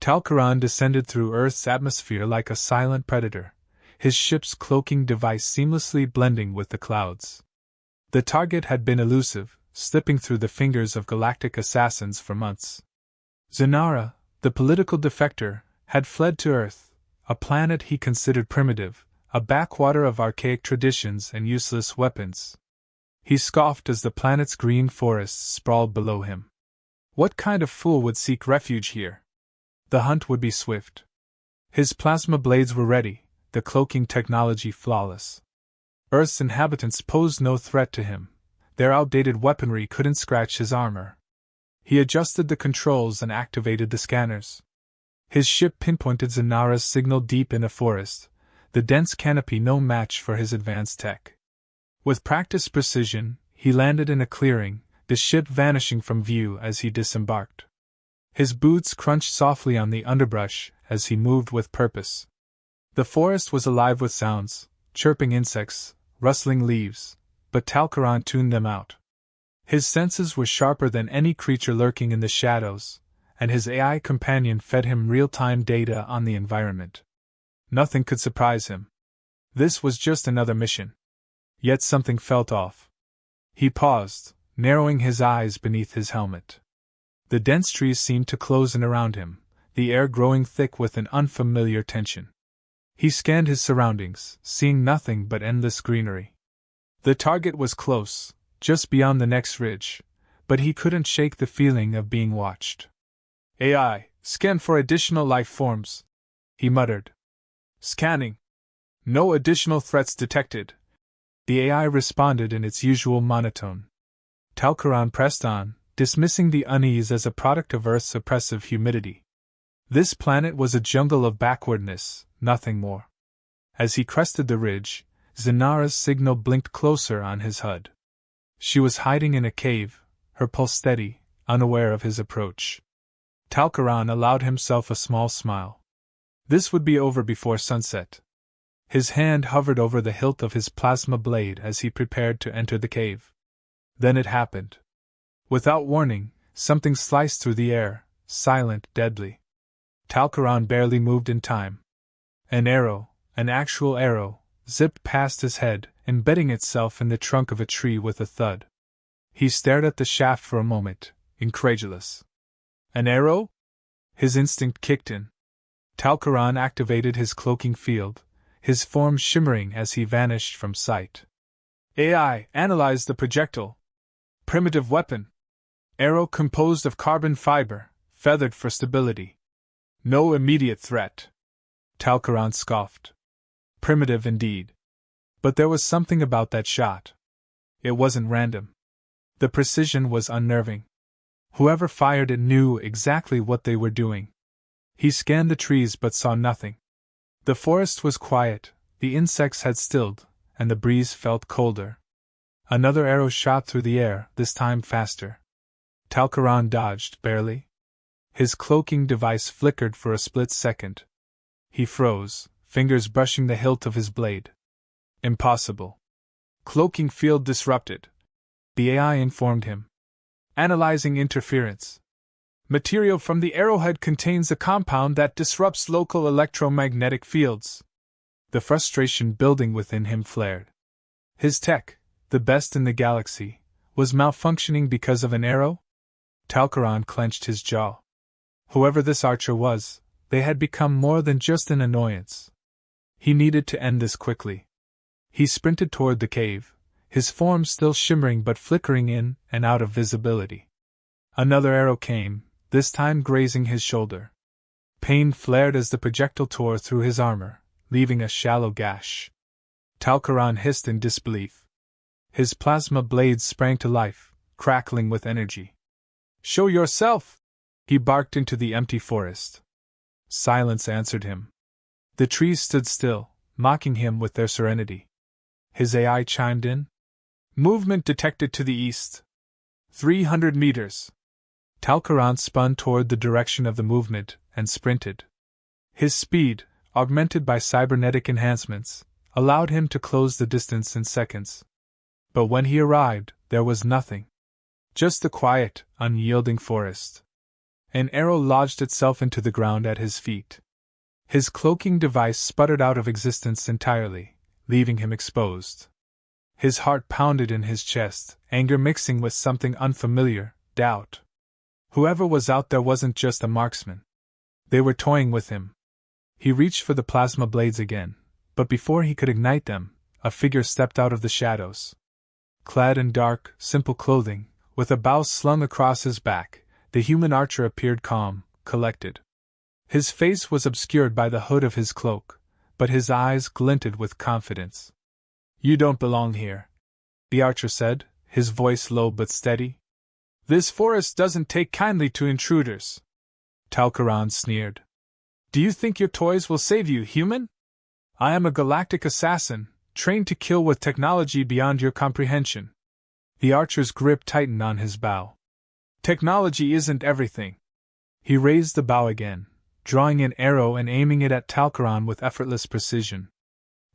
Talcaran descended through Earth's atmosphere like a silent predator, his ship's cloaking device seamlessly blending with the clouds. The target had been elusive, slipping through the fingers of galactic assassins for months. Zanara, the political defector, had fled to Earth, a planet he considered primitive, a backwater of archaic traditions and useless weapons. He scoffed as the planet's green forests sprawled below him. What kind of fool would seek refuge here? The hunt would be swift. His plasma blades were ready, the cloaking technology flawless. Earth's inhabitants posed no threat to him. Their outdated weaponry couldn't scratch his armor. He adjusted the controls and activated the scanners. His ship pinpointed Zanara's signal deep in a forest, the dense canopy no match for his advanced tech. With practiced precision, he landed in a clearing, the ship vanishing from view as he disembarked. His boots crunched softly on the underbrush as he moved with purpose. The forest was alive with sounds, chirping insects, rustling leaves, but Talcaran tuned them out. His senses were sharper than any creature lurking in the shadows, and his AI companion fed him real-time data on the environment. Nothing could surprise him. This was just another mission. Yet something felt off. He paused, narrowing his eyes beneath his helmet. The dense trees seemed to close in around him, the air growing thick with an unfamiliar tension. He scanned his surroundings, seeing nothing but endless greenery. The target was close, just beyond the next ridge, but he couldn't shake the feeling of being watched. AI, scan for additional life forms, he muttered. Scanning. No additional threats detected. The AI responded in its usual monotone. Talcaran pressed on, dismissing the unease as a product of Earth's oppressive humidity. This planet was a jungle of backwardness, nothing more. As he crested the ridge, Zanara's signal blinked closer on his HUD. She was hiding in a cave, her pulse steady, unaware of his approach. Talcaran allowed himself a small smile. This would be over before sunset. His hand hovered over the hilt of his plasma blade as he prepared to enter the cave. Then it happened. Without warning, something sliced through the air, silent, deadly. Talcaran barely moved in time. An arrow, an actual arrow, zipped past his head, embedding itself in the trunk of a tree with a thud. He stared at the shaft for a moment, incredulous. An arrow? His instinct kicked in. Talcaran activated his cloaking field, his form shimmering as he vanished from sight. AI, analyze the projectile. Primitive weapon. Arrow composed of carbon fiber, feathered for stability. No immediate threat. Talcaran scoffed. Primitive indeed. But there was something about that shot. It wasn't random. The precision was unnerving. Whoever fired it knew exactly what they were doing. He scanned the trees but saw nothing. The forest was quiet, the insects had stilled, and the breeze felt colder. Another arrow shot through the air, this time faster. Talcaran dodged, barely. His cloaking device flickered for a split second. He froze, fingers brushing the hilt of his blade. Impossible. Cloaking field disrupted. The AI informed him. Analyzing interference. Material from the arrowhead contains a compound that disrupts local electromagnetic fields. The frustration building within him flared. His tech, the best in the galaxy, was malfunctioning because of an arrow? Talcaran clenched his jaw. Whoever this archer was, they had become more than just an annoyance. He needed to end this quickly. He sprinted toward the cave, his form still shimmering but flickering in and out of visibility. Another arrow came, this time grazing his shoulder. Pain flared as the projectile tore through his armor, leaving a shallow gash. Talcaran hissed in disbelief. His plasma blades sprang to life, crackling with energy. Show yourself! He barked into the empty forest. Silence answered him. The trees stood still, mocking him with their serenity. His AI chimed in. Movement detected to the east. 300 meters. Talcaran spun toward the direction of the movement and sprinted. His speed, augmented by cybernetic enhancements, allowed him to close the distance in seconds. But when he arrived, there was nothing. Just the quiet, unyielding forest. An arrow lodged itself into the ground at his feet. His cloaking device sputtered out of existence entirely, leaving him exposed. His heart pounded in his chest, anger mixing with something unfamiliar, doubt. Whoever was out there wasn't just a marksman. They were toying with him. He reached for the plasma blades again, but before he could ignite them, a figure stepped out of the shadows. Clad in dark, simple clothing, with a bow slung across his back, the human archer appeared calm, collected. His face was obscured by the hood of his cloak, but his eyes glinted with confidence. "You don't belong here," the archer said, his voice low but steady. "This forest doesn't take kindly to intruders," Talcaron sneered. "Do you think your toys will save you, human? I am a galactic assassin, trained to kill with technology beyond your comprehension." The archer's grip tightened on his bow. "Technology isn't everything." He raised the bow again, drawing an arrow and aiming it at Talcaron with effortless precision.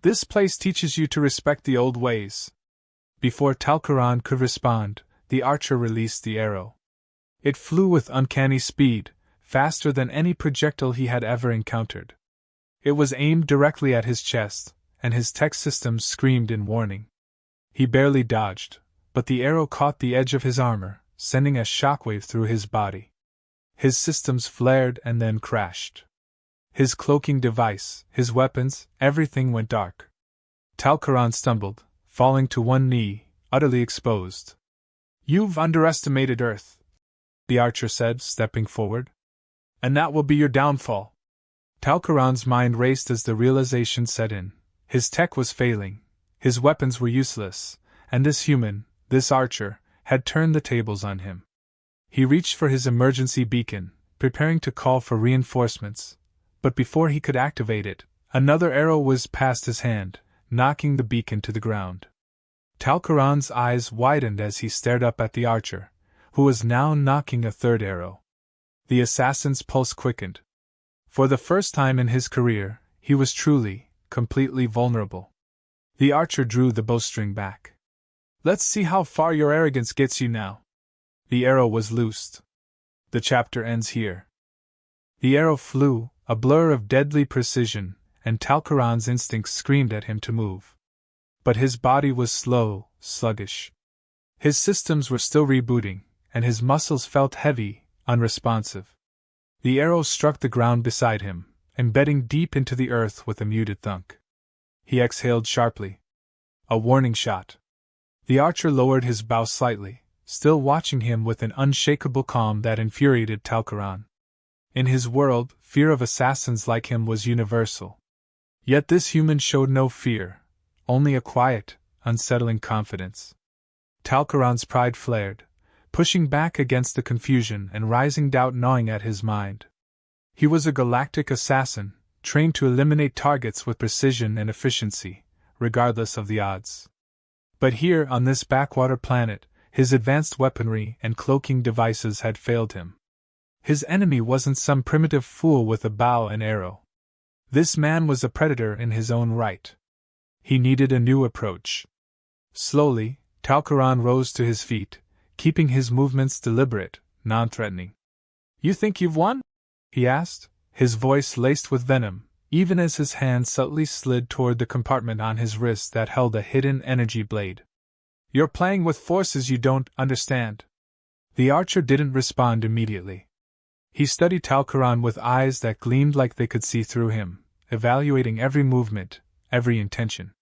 "This place teaches you to respect the old ways." Before Talcaron could respond, the archer released the arrow. It flew with uncanny speed, faster than any projectile he had ever encountered. It was aimed directly at his chest, and his tech systems screamed in warning. He barely dodged, but the arrow caught the edge of his armor, sending a shockwave through his body. His systems flared and then crashed. His cloaking device, his weapons, everything went dark. Talcaron stumbled, falling to one knee, utterly exposed. "You've underestimated Earth," the archer said, stepping forward. "And that will be your downfall." Talcaron's mind raced as the realization set in. His tech was failing, his weapons were useless, and this human, this archer, had turned the tables on him. He reached for his emergency beacon, preparing to call for reinforcements, but before he could activate it, another arrow whizzed past his hand, knocking the beacon to the ground. Talcaron's eyes widened as he stared up at the archer, who was now knocking a third arrow. The assassin's pulse quickened. For the first time in his career, he was truly, completely vulnerable. The archer drew the bowstring back. "Let's see how far your arrogance gets you now." The arrow was loosed. The chapter ends here. The arrow flew, a blur of deadly precision, and Talcaron's instincts screamed at him to move. But his body was slow, sluggish. His systems were still rebooting, and his muscles felt heavy, unresponsive. The arrow struck the ground beside him, embedding deep into the earth with a muted thunk. He exhaled sharply. A warning shot. The archer lowered his bow slightly, still watching him with an unshakable calm that infuriated Talcaron. In his world, fear of assassins like him was universal. Yet this human showed no fear, only a quiet, unsettling confidence. Talcaron's pride flared, pushing back against the confusion and rising doubt gnawing at his mind. He was a galactic assassin, trained to eliminate targets with precision and efficiency, regardless of the odds. But here, on this backwater planet, his advanced weaponry and cloaking devices had failed him. His enemy wasn't some primitive fool with a bow and arrow. This man was a predator in his own right. He needed a new approach. Slowly, Talcaron rose to his feet, keeping his movements deliberate, non-threatening. "You think you've won?" he asked, his voice laced with venom, even as his hand subtly slid toward the compartment on his wrist that held a hidden energy blade. "You're playing with forces you don't understand." The archer didn't respond immediately. He studied Talcaron with eyes that gleamed like they could see through him, evaluating every movement, every intention.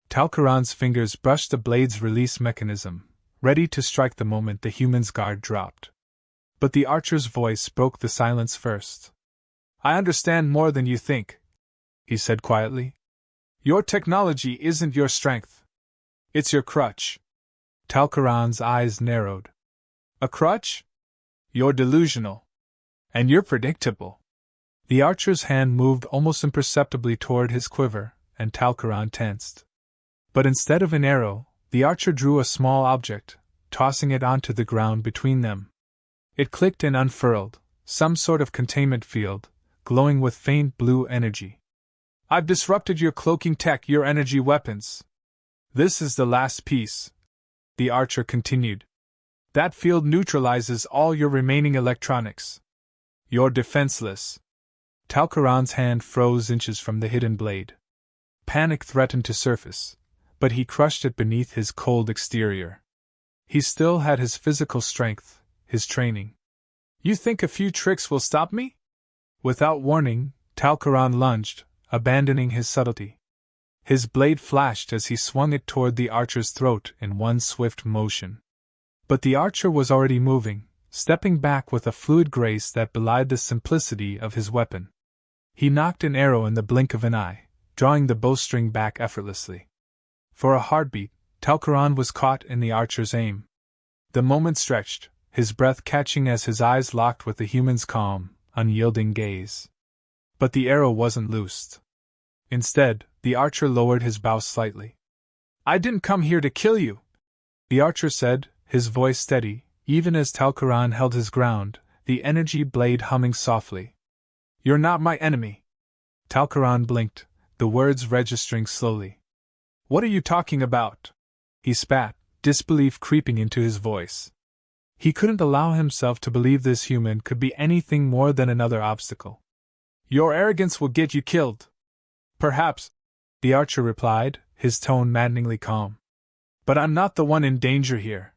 Talcaron's fingers brushed the blade's release mechanism, ready to strike the moment the human's guard dropped. But the archer's voice broke the silence first. "I understand more than you think," he said quietly. "Your technology isn't your strength. It's your crutch." Talcaron's eyes narrowed. "A crutch? You're delusional. And you're predictable." The archer's hand moved almost imperceptibly toward his quiver, and Talcaron tensed. But instead of an arrow, the archer drew a small object, tossing it onto the ground between them. It clicked and unfurled, some sort of containment field, glowing with faint blue energy. "I've disrupted your cloaking tech, your energy weapons. This is the last piece," the archer continued. "That field neutralizes all your remaining electronics. You're defenseless. Talcaran's hand froze inches from the hidden blade. Panic threatened to surface, but he crushed it beneath his cold exterior. He still had his physical strength, his training. You think a few tricks will stop me? Without warning, Talcaran lunged, abandoning his subtlety. His blade flashed as he swung it toward the archer's throat in one swift motion. But the archer was already moving, stepping back with a fluid grace that belied the simplicity of his weapon. He knocked an arrow in the blink of an eye, drawing the bowstring back effortlessly. For a heartbeat, Talcaran was caught in the archer's aim. The moment stretched, his breath catching as his eyes locked with the human's calm, unyielding gaze. But the arrow wasn't loosed. Instead, the archer lowered his bow slightly. I didn't come here to kill you, the archer said, his voice steady, even as Talcaran held his ground, the energy blade humming softly. You're not my enemy. Talcaran blinked, the words registering slowly. What are you talking about? He spat, disbelief creeping into his voice. He couldn't allow himself to believe this human could be anything more than another obstacle. Your arrogance will get you killed. Perhaps, the archer replied, his tone maddeningly calm. But I'm not the one in danger here.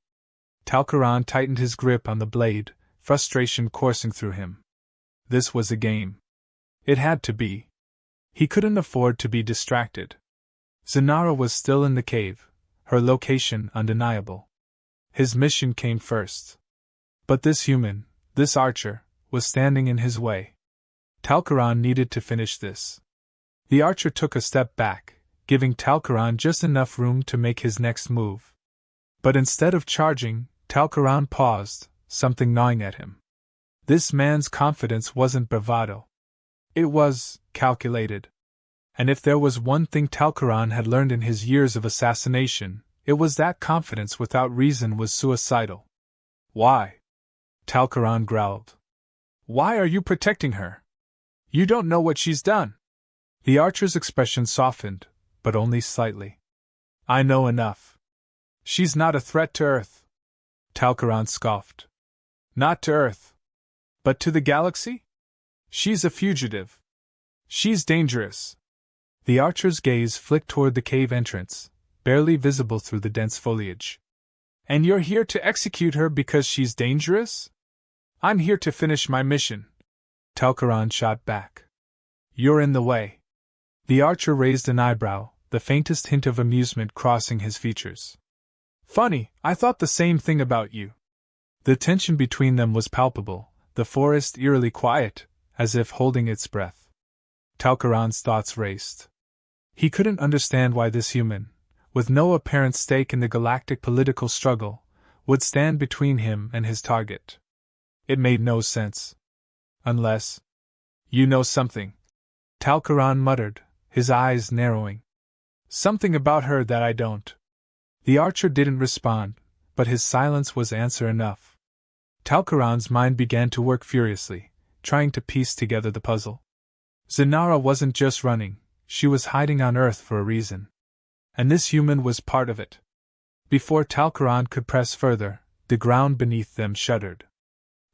Talcaran tightened his grip on the blade, frustration coursing through him. This was a game. It had to be. He couldn't afford to be distracted. Zenara was still in the cave, her location undeniable. His mission came first. But this human, this archer, was standing in his way. Talcaran needed to finish this. The archer took a step back, giving Talcaran just enough room to make his next move. But instead of charging, Talcaran paused, something gnawing at him. This man's confidence wasn't bravado. It was calculated. And if there was one thing Talcaran had learned in his years of assassination, it was that confidence without reason was suicidal. Why? Talcaran growled. Why are you protecting her? You don't know what she's done. The archer's expression softened, but only slightly. I know enough. She's not a threat to Earth. Talcaran scoffed. Not to Earth. But to the galaxy? She's a fugitive. She's dangerous. The archer's gaze flicked toward the cave entrance, barely visible through the dense foliage. And you're here to execute her because she's dangerous? I'm here to finish my mission. Talcaran shot back. You're in the way. The archer raised an eyebrow, the faintest hint of amusement crossing his features. Funny, I thought the same thing about you. The tension between them was palpable, the forest eerily quiet, as if holding its breath. Talcaran's thoughts raced. He couldn't understand why this human, with no apparent stake in the galactic political struggle, would stand between him and his target. It made no sense. Unless... You know something. Talcaran muttered, his eyes narrowing. Something about her that I don't. The archer didn't respond, but his silence was answer enough. Talcaran's mind began to work furiously, trying to piece together the puzzle. Zenara wasn't just running, she was hiding on Earth for a reason. And this human was part of it. Before Talcaran could press further, the ground beneath them shuddered.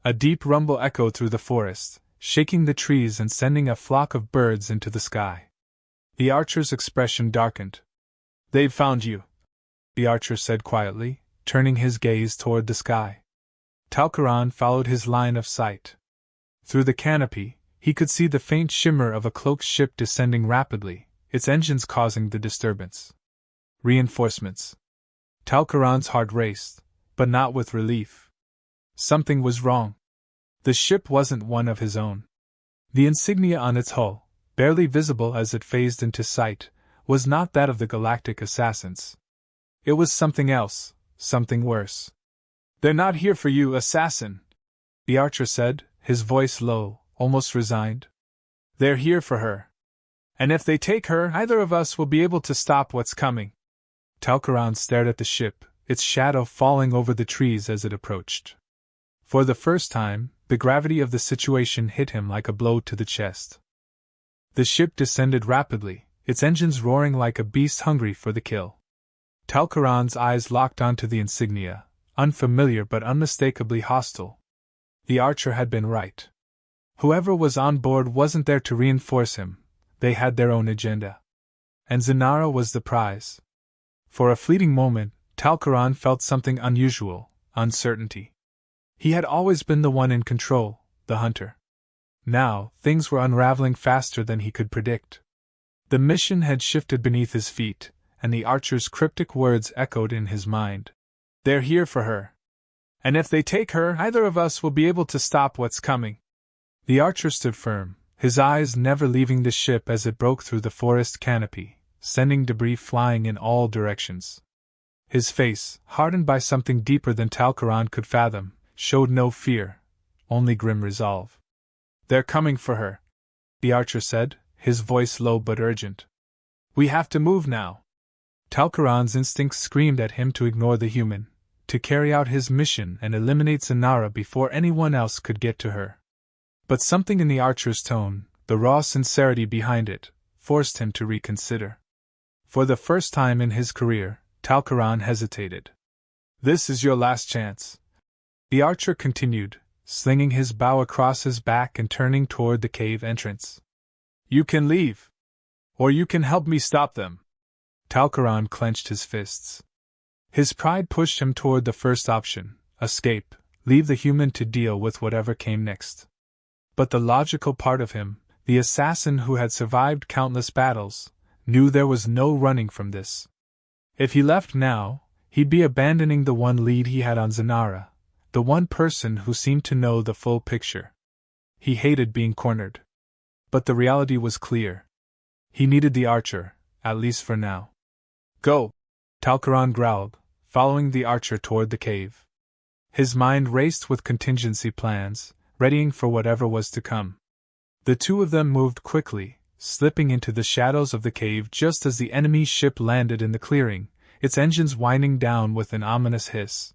A deep rumble echoed through the forest, shaking the trees and sending a flock of birds into the sky. The archer's expression darkened. They've found you, the archer said quietly, turning his gaze toward the sky. Talcaran followed his line of sight. Through the canopy, he could see the faint shimmer of a cloaked ship descending rapidly, its engines causing the disturbance. Reinforcements. Talcaran's heart raced, but not with relief. Something was wrong. The ship wasn't one of his own. The insignia on its hull, barely visible as it phased into sight, was not that of the Galactic assassins. It was something else, something worse. They're not here for you, assassin, the archer said, his voice low, almost resigned. They're here for her. And if they take her, either of us will be able to stop what's coming. Talcaran stared at the ship, its shadow falling over the trees as it approached. For the first time, the gravity of the situation hit him like a blow to the chest. The ship descended rapidly, its engines roaring like a beast hungry for the kill. Talcaran's eyes locked onto the insignia, unfamiliar but unmistakably hostile. The archer had been right. Whoever was on board wasn't there to reinforce him, they had their own agenda. And Zanara was the prize. For a fleeting moment, Talcaran felt something unusual, uncertainty. He had always been the one in control, the hunter. Now, things were unraveling faster than he could predict. The mission had shifted beneath his feet, and the archer's cryptic words echoed in his mind. They're here for her. And if they take her, either of us will be able to stop what's coming. The archer stood firm, his eyes never leaving the ship as it broke through the forest canopy, sending debris flying in all directions. His face, hardened by something deeper than Talcaran could fathom, showed no fear, only grim resolve. They're coming for her, the archer said, his voice low but urgent. We have to move now. Talcaran's instincts screamed at him to ignore the human, to carry out his mission and eliminate Zanara before anyone else could get to her. But something in the archer's tone, the raw sincerity behind it, forced him to reconsider. For the first time in his career, Talcaran hesitated. This is your last chance, the archer continued, slinging his bow across his back and turning toward the cave entrance. You can leave. Or you can help me stop them. Talcaran clenched his fists. His pride pushed him toward the first option, escape, leave the human to deal with whatever came next. But the logical part of him, the assassin who had survived countless battles, knew there was no running from this. If he left now, he'd be abandoning the one lead he had on Zanara, the one person who seemed to know the full picture. He hated being cornered. But the reality was clear. He needed the archer, at least for now. Go! Talcaran growled, following the archer toward the cave. His mind raced with contingency plans, readying for whatever was to come. The two of them moved quickly, slipping into the shadows of the cave just as the enemy ship landed in the clearing, its engines winding down with an ominous hiss.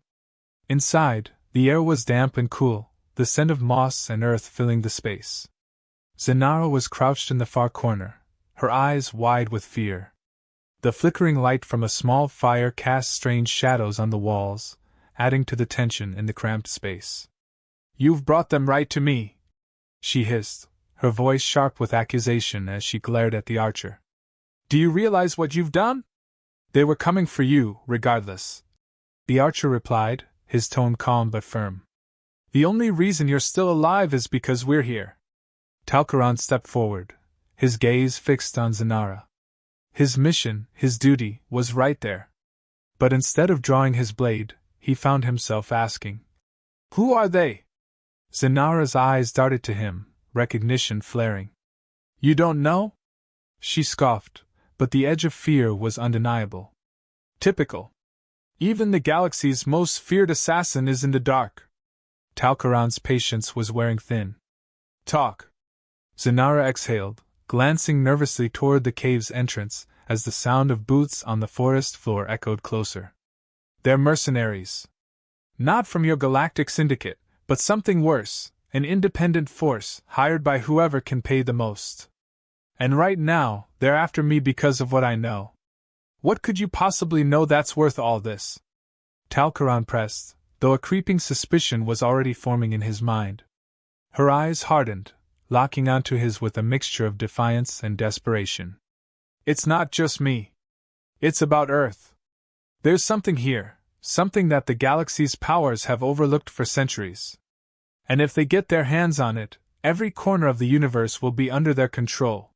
Inside, the air was damp and cool, the scent of moss and earth filling the space. Zanara was crouched in the far corner, her eyes wide with fear. The flickering light from a small fire cast strange shadows on the walls, adding to the tension in the cramped space. You've brought them right to me, she hissed, her voice sharp with accusation as she glared at the archer. Do you realize what you've done? They were coming for you, regardless. The archer replied, his tone calm but firm. The only reason you're still alive is because we're here. Talcaran stepped forward, his gaze fixed on Zanara. His mission, his duty, was right there. But instead of drawing his blade, he found himself asking, Who are they? Zanara's eyes darted to him, recognition flaring. You don't know? She scoffed, but the edge of fear was undeniable. Typical. Even the galaxy's most feared assassin is in the dark. Talcaran's patience was wearing thin. Talk. Zanara exhaled, glancing nervously toward the cave's entrance as the sound of boots on the forest floor echoed closer. They're mercenaries. Not from your Galactic syndicate, but something worse, an independent force hired by whoever can pay the most. And right now, they're after me because of what I know. What could you possibly know that's worth all this? Talcaran pressed, though a creeping suspicion was already forming in his mind. Her eyes hardened, locking onto his with a mixture of defiance and desperation. It's not just me. It's about Earth. There's something here, something that the galaxy's powers have overlooked for centuries. And if they get their hands on it, every corner of the universe will be under their control.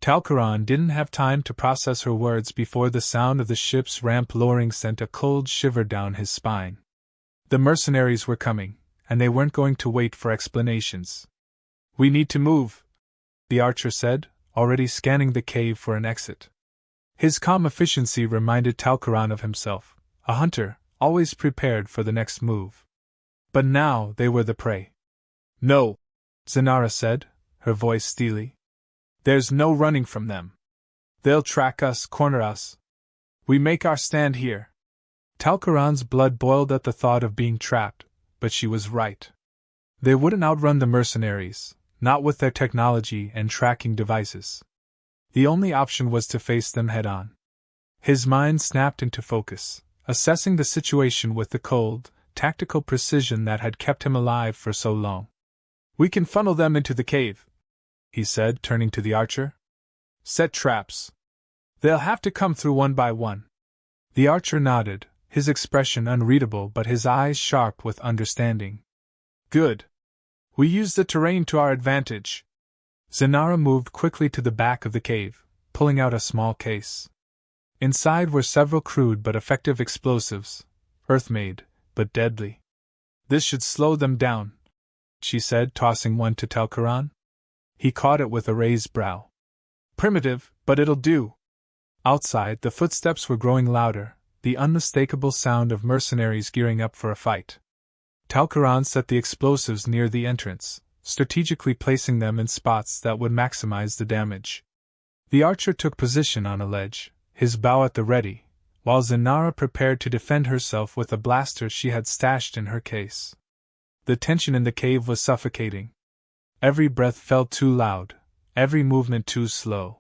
Talcaran didn't have time to process her words before the sound of the ship's ramp lowering sent a cold shiver down his spine. The mercenaries were coming, and they weren't going to wait for explanations. We need to move, the archer said, already scanning the cave for an exit. His calm efficiency reminded Talcaran of himself, a hunter, always prepared for the next move. But now they were the prey. No, Zanara said, her voice steely. There's no running from them. They'll track us, corner us. We make our stand here. Talcaran's blood boiled at the thought of being trapped, but she was right. They wouldn't outrun the mercenaries, not with their technology and tracking devices. The only option was to face them head-on. His mind snapped into focus, assessing the situation with the cold, tactical precision that had kept him alive for so long. We can funnel them into the cave, he said, turning to the archer. Set traps. They'll have to come through one by one. The archer nodded, his expression unreadable but his eyes sharp with understanding. Good. We use the terrain to our advantage. Zenara moved quickly to the back of the cave, pulling out a small case. Inside were several crude but effective explosives, earth-made, but deadly. This should slow them down, she said, tossing one to Talcaran. He caught it with a raised brow. Primitive, but it'll do. Outside, the footsteps were growing louder, the unmistakable sound of mercenaries gearing up for a fight. Talcaran set the explosives near the entrance, strategically placing them in spots that would maximize the damage. The archer took position on a ledge, his bow at the ready, while Zenara prepared to defend herself with a blaster she had stashed in her case. The tension in the cave was suffocating. Every breath felt too loud, every movement too slow.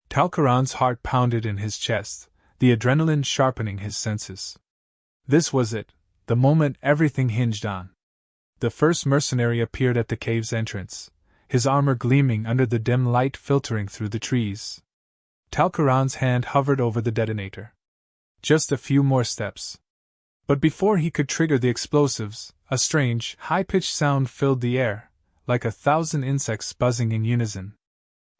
Talcaran's heart pounded in his chest, the adrenaline sharpening his senses. This was it, the moment everything hinged on. The first mercenary appeared at the cave's entrance, his armor gleaming under the dim light filtering through the trees. Talcaran's hand hovered over the detonator. Just a few more steps. But before he could trigger the explosives, a strange, high-pitched sound filled the air, like 1,000 insects buzzing in unison.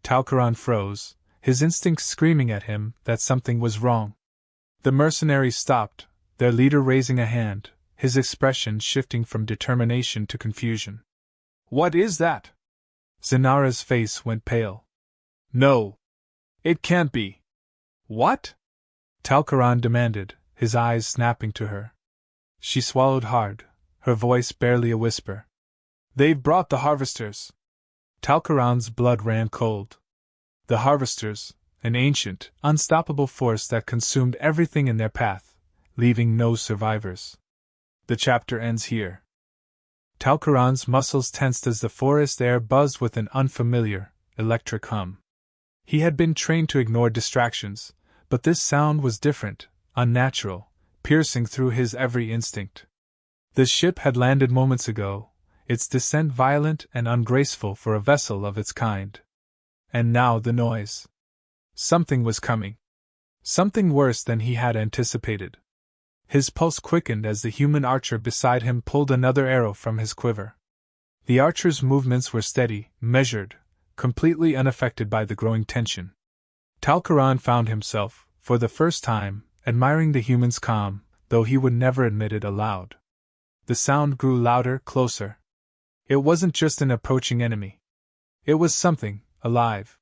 Talcaran froze, his instincts screaming at him that something was wrong. The mercenaries stopped, their leader raising a hand, his expression shifting from determination to confusion. What is that? Zenara's face went pale. No. It can't be. What? Talcaran demanded, his eyes snapping to her. She swallowed hard, her voice barely a whisper. They've brought the harvesters. Talcaran's blood ran cold. The harvesters, an ancient, unstoppable force that consumed everything in their path, leaving no survivors. The chapter ends here. Talcaran's muscles tensed as the forest air buzzed with an unfamiliar, electric hum. He had been trained to ignore distractions, but this sound was different, unnatural, piercing through his every instinct. The ship had landed moments ago, its descent violent and ungraceful for a vessel of its kind. And now the noise. Something was coming. Something worse than he had anticipated. His pulse quickened as the human archer beside him pulled another arrow from his quiver. The archer's movements were steady, measured, completely unaffected by the growing tension. Talcaran found himself, for the first time, admiring the human's calm, though he would never admit it aloud. The sound grew louder, closer. It wasn't just an approaching enemy. It was something, alive.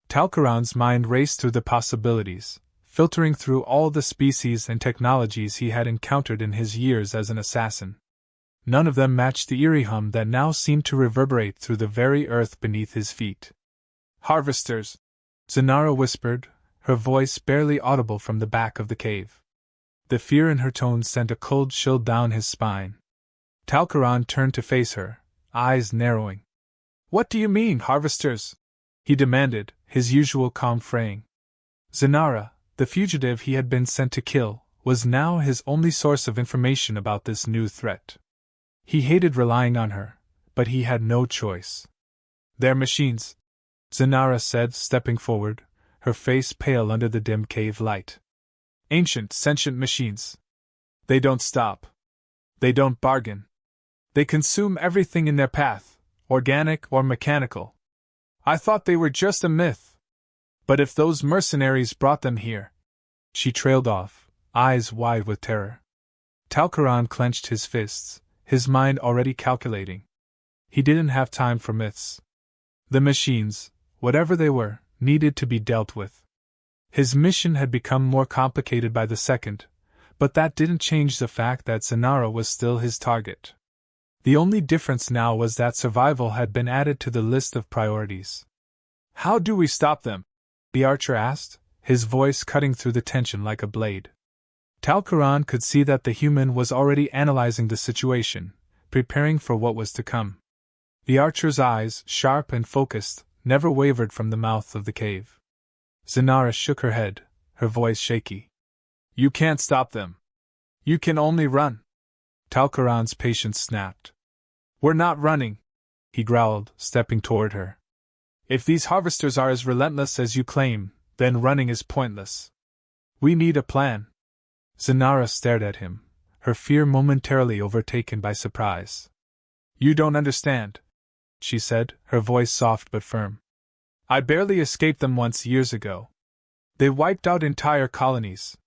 Talcaran's mind raced through the possibilities, filtering through all the species and technologies he had encountered in his years as an assassin. None of them matched the eerie hum that now seemed to reverberate through the very earth beneath his feet. Harvesters! Zenara whispered, her voice barely audible from the back of the cave. The fear in her tone sent a cold chill down his spine. Talcaran turned to face her, eyes narrowing. What do you mean, harvesters? He demanded, his usual calm fraying. Zenara, the fugitive he had been sent to kill, was now his only source of information about this new threat. He hated relying on her, but he had no choice. They're machines, Zenara said, stepping forward, her face pale under the dim cave light. Ancient, sentient machines. They don't stop. They don't bargain. They consume everything in their path, organic or mechanical. I thought they were just a myth. But if those mercenaries brought them here... She trailed off, eyes wide with terror. Talcaran clenched his fists, his mind already calculating. He didn't have time for myths. The machines, whatever they were, needed to be dealt with. His mission had become more complicated by the second, but that didn't change the fact that Zenara was still his target. The only difference now was that survival had been added to the list of priorities. How do we stop them? The archer asked, his voice cutting through the tension like a blade. Talcaran could see that the human was already analyzing the situation, preparing for what was to come. The archer's eyes, sharp and focused, never wavered from the mouth of the cave. Zenara shook her head, her voice shaky. You can't stop them. You can only run. Talcaran's patience snapped. We're not running. he growled, stepping toward her. If these harvesters are as relentless as you claim, then running is pointless. We need a plan. Zanara stared at him, her fear momentarily overtaken by surprise. You don't understand, she said, her voice soft but firm. I barely escaped them once years ago. They wiped out entire colonies.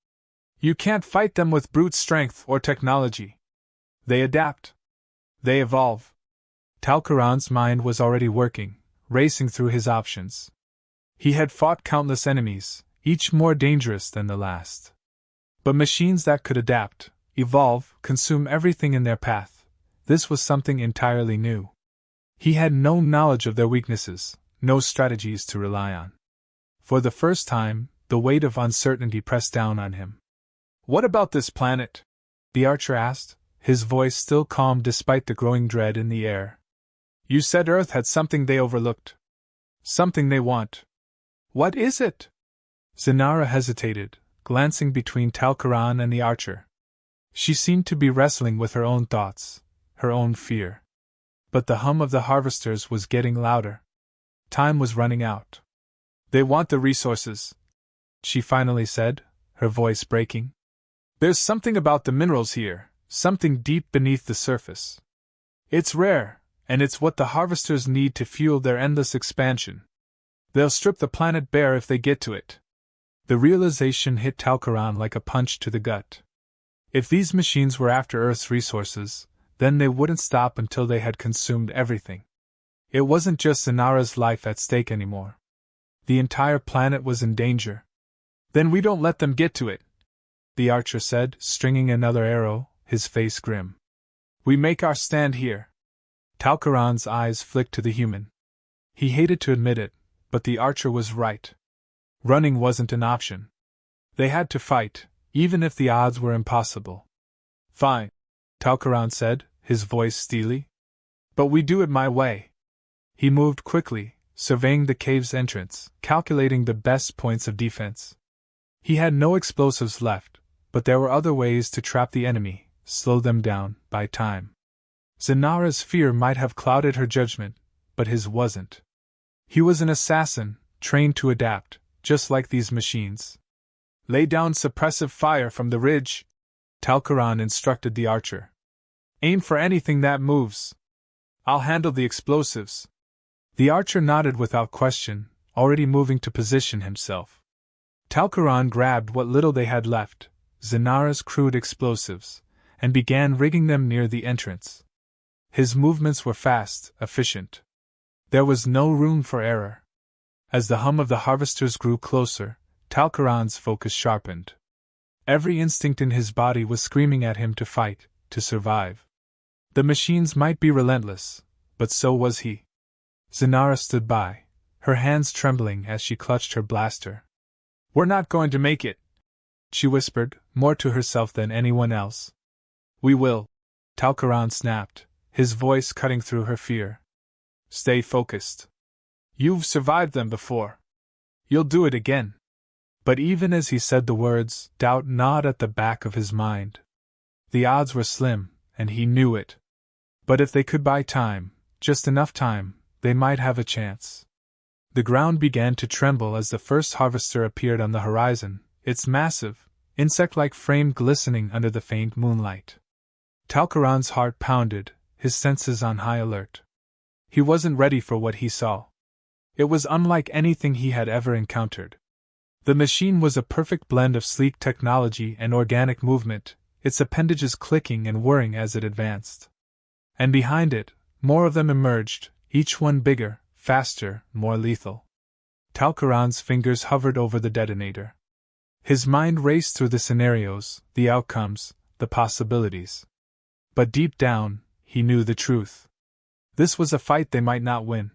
You can't fight them with brute strength or technology. They adapt. They evolve. Talcaran's mind was already working, racing through his options. He had fought countless enemies, each more dangerous than the last. But machines that could adapt, evolve, consume everything in their path, this was something entirely new. He had no knowledge of their weaknesses, no strategies to rely on. For the first time, the weight of uncertainty pressed down on him. What about this planet? The archer asked, his voice still calm despite the growing dread in the air. You said Earth had something they overlooked. Something they want. What is it? Zanara hesitated, glancing between Talcaran and the archer. She seemed to be wrestling with her own thoughts, her own fear. But the hum of the harvesters was getting louder. Time was running out. They want the resources, she finally said, her voice breaking. There's something about the minerals here, something deep beneath the surface. It's rare, and it's what the harvesters need to fuel their endless expansion. They'll strip the planet bare if they get to it. The realization hit Talcaran like a punch to the gut. If these machines were after Earth's resources, then they wouldn't stop until they had consumed everything. It wasn't just Zanara's life at stake anymore. The entire planet was in danger. Then we don't let them get to it, the archer said, stringing another arrow, his face grim. We make our stand here. Talcaran's eyes flicked to the human. He hated to admit it, but the archer was right. Running wasn't an option. They had to fight, even if the odds were impossible. Fine, Talcaran said, his voice steely. But we do it my way. He moved quickly, surveying the cave's entrance, calculating the best points of defense. He had no explosives left, but there were other ways to trap the enemy, slow them down, buy time. Zanara's fear might have clouded her judgment, but his wasn't. He was an assassin, trained to adapt, just like these machines. Lay down suppressive fire from the ridge, Talcaran instructed the archer. Aim for anything that moves. I'll handle the explosives. The archer nodded without question, already moving to position himself. Talcaran grabbed what little they had left, Zanara's crude explosives, and began rigging them near the entrance. His movements were fast, efficient. There was no room for error. As the hum of the harvesters grew closer, Talcaran's focus sharpened. Every instinct in his body was screaming at him to fight, to survive. The machines might be relentless, but so was he. Zanara stood by, her hands trembling as she clutched her blaster. We're not going to make it, she whispered, more to herself than anyone else. We will, Talcaran snapped, his voice cutting through her fear. Stay focused. You've survived them before. You'll do it again. But even as he said the words, doubt gnawed at the back of his mind. The odds were slim, and he knew it. But if they could buy time, just enough time, they might have a chance. The ground began to tremble as the first harvester appeared on the horizon, its massive, insect-like frame glistening under the faint moonlight. Talcaran's heart pounded, his senses on high alert. He wasn't ready for what he saw. It was unlike anything he had ever encountered. The machine was a perfect blend of sleek technology and organic movement, its appendages clicking and whirring as it advanced. And behind it, more of them emerged, each one bigger, faster, more lethal. Talcaran's fingers hovered over the detonator. His mind raced through the scenarios, the outcomes, the possibilities. But deep down, he knew the truth. This was a fight they might not win.